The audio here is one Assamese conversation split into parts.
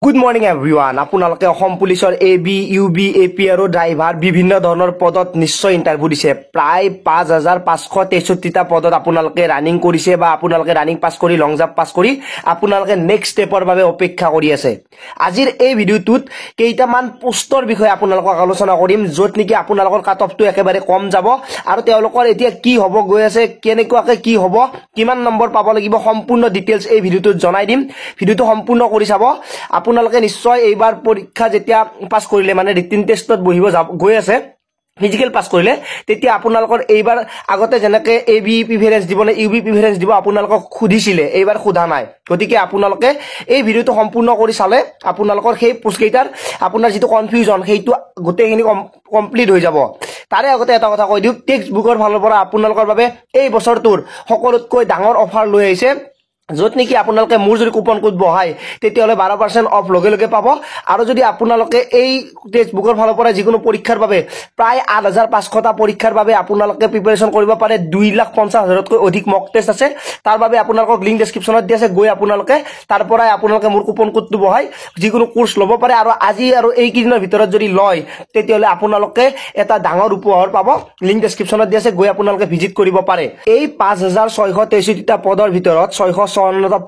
Good morning everyone. আপোনালোকে অসম পুলিচৰ AB, UB, AP আৰু ড্ৰাইভাৰ বিভিন্ন ধৰণৰ পদত নিশ্চয় ইন্টাৰভিউ দিছে। প্ৰায় 5563 টা পদত আপোনালোকে ৰানিং কৰিছে বা আপোনালোকে ৰানিং পাস কৰি লং জাম্প পাস কৰি আপোনালোকে নেক্সট ষ্টেপৰ বাবে অপেক্ষা কৰি আছে। আজিৰ এই ভিডিওটোত কেইটামান পোষ্টৰ বিষয়ে আপোনালোকক আলোচনা কৰিম য'ত নেকি আপোনালোকৰ কাট অফটো একেবাৰে কম যাব আৰু তেওঁলোকৰ এতিয়া কি হ'ব গৈ আছে, কেনেকুৱাকৈ কি হ'ব, কিমান নম্বৰ পাব লাগিব, সম্পূৰ্ণ ডিটেইলছ এই ভিডিওটোত জনাই দিম। ভিডিওটো সম্পূৰ্ণ কৰি চাব। আপোনালোকে নিশ্চয় এইবাৰ পৰীক্ষা যেতিয়া পাস কৰিলে মানে ৰিটেন টেষ্টত বহিব গৈ আছে, ফিজিক্যাল পাস কৰিলে, তেতিয়া আপোনালোকৰ এইবাৰ আগতে যেনেকৈ AB প্ৰিফাৰেন্স দিব নে UB প্ৰিফাৰেন্স দিব আপোনালোকক সুধিছিলে, এইবাৰ সোধা নাই। গতিকে আপোনালোকে এই ভিডিওটো সম্পূৰ্ণ কৰি চালে আপোনালোকৰ সেই পোষ্টকেইটাৰ আপোনাৰ যিটো কনফিউজন সেইটো গোটেইখিনি কমপ্লিট হৈ যাব। তাৰে আগতে এটা কথা কৈ দিওঁ, টেক্সট বুকৰ ফালৰ পৰা আপোনালোকৰ বাবে এই বছৰটোৰ সকলোতকৈ ডাঙৰ অফাৰ লৈ আহিছে, য'ত নেকি আপোনালোকে মোৰ যদি কুপন কোড বহাই তেতিয়াহ'লে 12% অফ লগে লগে পাব। আৰু যদি আপোনালোকে এই টেক্সট বুকৰ ফালৰ পৰা যিকোনো পৰীক্ষাৰ বাবে প্ৰায় 8500টা পৰীক্ষাৰ বাবে আপোনালোকে প্ৰিপাৰেচন কৰিব পাৰে, 2,50,000তকৈ অধিক মক টেষ্ট আছে, তাৰ বাবে আপোনালোকক লিংক ডেছক্ৰিপশ্যনত দি আছে, গৈ আপোনালোকে তাৰ পৰাই আপোনালোকে মোৰ কুপন কোডটো বহাই যিকোনো কোৰ্চ ল'ব পাৰে। আৰু আজি আৰু এইকেইদিনৰ ভিতৰত যদি লয় তেতিয়াহ'লে আপোনালোকে এটা ডাঙৰ উপহাৰ পাব, লিংক ডেছক্ৰিপশ্যনত দি আছে, গৈ আপোনালোকে ভিজিট কৰিব পাৰে। এই 5663টা পদৰ ভিতৰত 654টা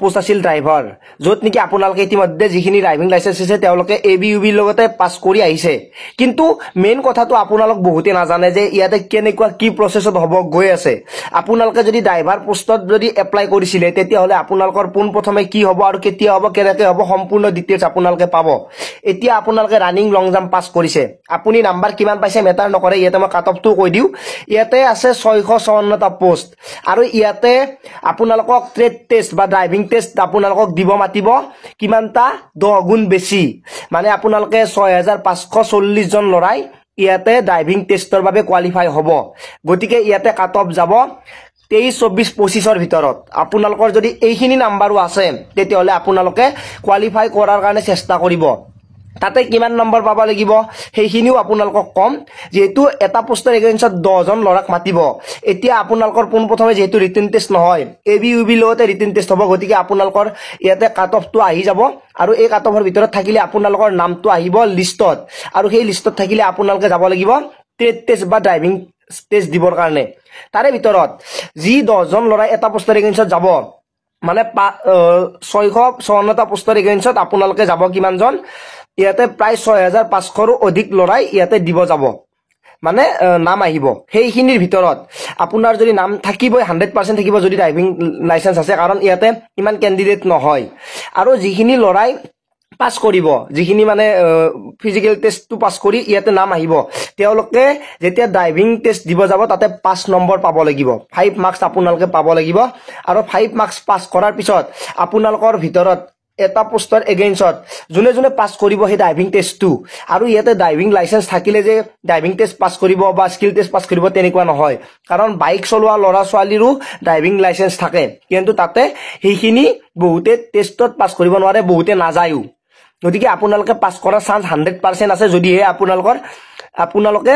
পোষ্ট আছিল ড্ৰাইভাৰ, য'ত নেকি আপোনালোকে ইতিমধ্যে যিখিনি ড্ৰাইভিং লাইচেন্স আছে তেওঁলোকে AB UB লগতে পাছ কৰি আহিছে। কিন্তু মেইন কথাটো আপোনালোক বহুতে নাজানে যে ইয়াতে কেনেকুৱা কি প্ৰচেছত হ'ব গৈ আছে। আপোনালোকে যদি ড্ৰাইভাৰ পোষ্টত যদি এপ্লাই কৰিছিলে তেতিয়াহ'লে আপোনালোকৰ পোনপ্ৰথমে কি হ'ব আৰু কেতিয়া হ'ব, কেনেকৈ হ'ব, সম্পূৰ্ণ ডিটেইলছ আপোনালোকে পাব। এতিয়া আপোনালোকে ৰানিং লং জাম্প পাছ কৰিছে, আপুনি নাম্বাৰ কিমান পাইছে মেটাৰ নকৰে। ইয়াতে মই কাট অফটো কৈ দিওঁ, ইয়াতে আছে 654টা পোষ্ট আৰু ইয়াতে আপোনালোকক ট্ৰেড টেষ্ট বা ড্ৰাইভিং টেষ্ট আপোনালোকক দিব মাতিব কিমানটা, 10 গুণ বেছি। মানে আপোনালোকে 6540 জন ল'ৰাই ইয়াতে ড্ৰাইভিং টেষ্টৰ বাবে কোৱালিফাই হ'ব। গতিকে ইয়াতে কাট অফ যাব 23, 24, 25ৰ ভিতৰত। আপোনালোকৰ যদি এইখিনি নাম্বাৰো আছে তেতিয়াহ'লে আপোনালোকে কোৱালিফাই কৰাৰ কাৰণে চেষ্টা কৰিব। তাতে কিমান নম্বৰ পাব লাগিব সেইখিনিও আপোনালোকক কম, যিহেতু এটা পোষ্টৰ এগেইনষ্টত 10 জন ল'ৰাক মাতিব। এতিয়া আপোনালোকৰ পোনপ্ৰথমে যিহেতু ৰিটেন টেষ্ট নহয়, AB UB লগতে ৰিটেন টেষ্ট হ'ব, গতিকে আপোনালোকৰ ইয়াতে কাট অফটো আহি যাব আৰু এই কাট অফৰ ভিতৰত থাকিলে আপোনালোকৰ নামটো আহিব লিষ্টত, আৰু সেই লিষ্টত থাকিলে আপোনালোকে যাব লাগিব ট্ৰেড টেষ্ট বা ড্ৰাইভিং টেষ্ট দিবৰ কাৰণে। তাৰে ভিতৰত যি 10 জন ল'ৰাই এটা পোষ্টৰ এগেইনষ্টত যাব, মানে 654টা পোষ্টৰ এগেইনষ্টত আপোনালোকে যাব কিমানজন, ইয়াতে প্ৰায় 6500ৰো অধিক ল'ৰাই ইয়াতে দিব যাব, মানে নাম আহিব। সেইখিনিৰ ভিতৰত আপোনাৰ যদি নাম থাকিবই, 100% থাকিব যদি ড্ৰাইভিং লাইচেন্স আছে, কাৰণ ইয়াতে ইমান কেণ্ডিডেট নহয়। আৰু যিখিনি ল'ৰাই পাছ কৰিব, যিখিনি মানে ফিজিকেল টেষ্টটো পাছ কৰি ইয়াতে নাম আহিব, তেওঁলোকে যেতিয়া ড্ৰাইভিং টেষ্ট দিব যাব তাতে 5 নম্বৰ পাব লাগিব, 5 মাৰ্কছ আপোনালোকে পাব লাগিব। আৰু 5 মাৰ্কছ পাছ কৰাৰ পিছত আপোনালোকৰ ভিতৰত এটা পোষ্টৰ এগেইনষ্টত যোনে যোনে পাছ কৰিব সেই ড্ৰাইভিং টেষ্টটো, আৰু ইয়াতে ড্ৰাইভিং লাইচেন্স থাকিলে যে ড্ৰাইভিং টেষ্ট পাছ কৰিব বা স্কিল টেষ্ট পাছ কৰিব তেনেকুৱা নহয়, কাৰণ বাইক চলোৱা ল'ৰা ছোৱালীৰো ড্ৰাইভিং লাইচেন্স থাকে, কিন্তু তাতে সেইখিনি বহুতে টেষ্টত পাছ কৰিব নোৱাৰে, বহুতে নাযায়ও। গতিকে আপোনালোকে পাছ কৰাৰ চান্স 100% আছে, যদিহে আপোনালোকে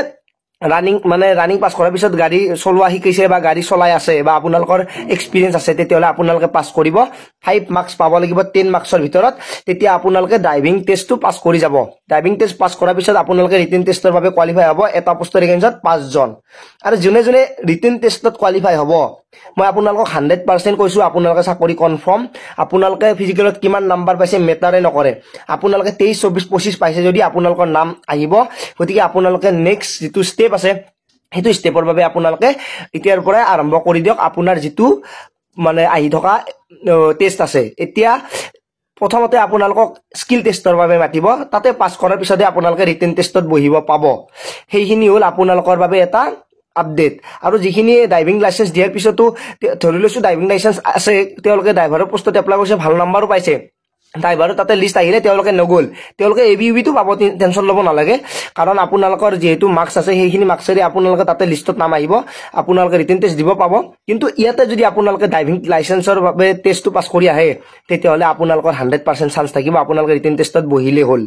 ৰানিং পাছ কৰাৰ পিছত গাড়ী চলোৱা শিকিছে বা গাড়ী চলাই আছে বা আপোনালোকৰ এক্সপিৰিয়েঞ্চ আছে, তেতিয়াহ'লে আপোনালোকে পাছ কৰিব। 5 মাৰ্কছ পাব লাগিব 10 মাৰ্কছৰ ভিতৰত, তেতিয়া আপোনালোকে ড্ৰাইভিং টেষ্টটো পাছ কৰি যাব। ড্ৰাইভিং টেষ্ট পাছ কৰাৰ পিছত আপোনালোকে ৰিটেন টেষ্টৰ বাবে কোৱালিফাই হ'ব, এটা পোষ্টৰ এগেইনষ্টত 5 জন। আৰু যোনে যোনে ৰিটেন টেষ্টত কোৱালিফাই হ'ব, মই আপোনালোকক 100% কৈছোঁ, আপোনালোকে চাকৰি কনফাৰ্ম। আপোনালোকে ফিজিকেলত কিমান নাম্বাৰ পাইছে মেটাৰে নকৰে, আপোনালোকে 23, 24, 25 পাইছে যদি আপোনালোকৰ নাম আহিব। গতিকে আপোনালোকে নেক্সট যিটো ষ্টেপ আছে সেইটো ষ্টেপৰ বাবে আপোনালোকে এতিয়াৰ পৰাই আৰম্ভ কৰি দিয়ক আপোনাৰ যিটো মানে আহি থকা টেষ্ট আছে। এতিয়া প্ৰথমতে আপোনালোকক স্কিল টেষ্টৰ বাবে মাতিব, তাতে পাছ কৰাৰ পিছতহে আপোনালোকে ৰিটেন টেষ্টত বহিব পাব। সেইখিনি হ'ল আপোনালোকৰ বাবে এটা আপডেট। আৰু যিখিনি ড্ৰাইভিং লাইচেন্স দিয়াৰ পিছতো ধৰি লৈছোঁ ড্ৰাইভিং লাইচেন্স আছে, তেওঁলোকে ড্ৰাইভাৰৰ পোষ্টত এপ্লাই কৰিছে, ভাল নাম্বাৰো পাইছে, ড্ৰাইভাৰো তাতে লিষ্ট আহিলে তেওঁলোকে নগ'ল, তেওঁলোকে AB UBটো পাব, টেনশ্যন ল'ব নালাগে, কাৰণ আপোনালোকৰ যিহেতু মাৰ্কছ আছে সেইখিনি মাৰ্কছেৰে আপোনালোকে তাতে লিষ্টত নাম আহিব, আপোনালোকে ৰিটেন টেষ্ট দিব পাব। কিন্তু ইয়াতে যদি আপোনালোকে ড্ৰাইভিং লাইচেন্সৰ বাবে টেষ্টটো পাছ কৰি আহে তেতিয়াহ'লে আপোনালোকৰ 100% চান্স থাকিব, আপোনালোকে ৰিটেন টেষ্টত বহিলেই হ'ল।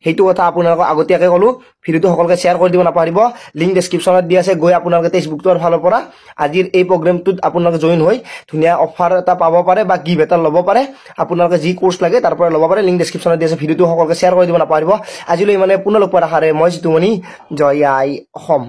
সেইটো কথা আপোনালোকক আগতীয়াকৈ ক'লো ভিডিঅ'টো সকলোকে শ্বেয়াৰ কৰি দিব নাপাহৰিব লিংক ডেছক্ৰিপশ্যনত দি আছে গৈ আপোনালোকে টেক্সটবুকটোৰ ফালৰ পৰা আজিৰ এই প্ৰগ্ৰেমটোত আপোনালোকে জইন হৈ ধুনীয়া অফাৰ এটা পাব পাৰে বা গিফ্ট এটা ল'ব পাৰে আপোনালোকে যি কোৰ্চ লাগে তাৰ পৰা ল'ব পাৰে লিংক ডেছক্ৰিপশ্যনত দি আছে ভিডিঅ'টো সকলোকে শ্বেয়াৰ কৰি দিব নাপাহৰিব আজিলৈ মানে পুনৰ লগ পোৱাৰ আশাৰে মই জিতুমণি জয় আই অসম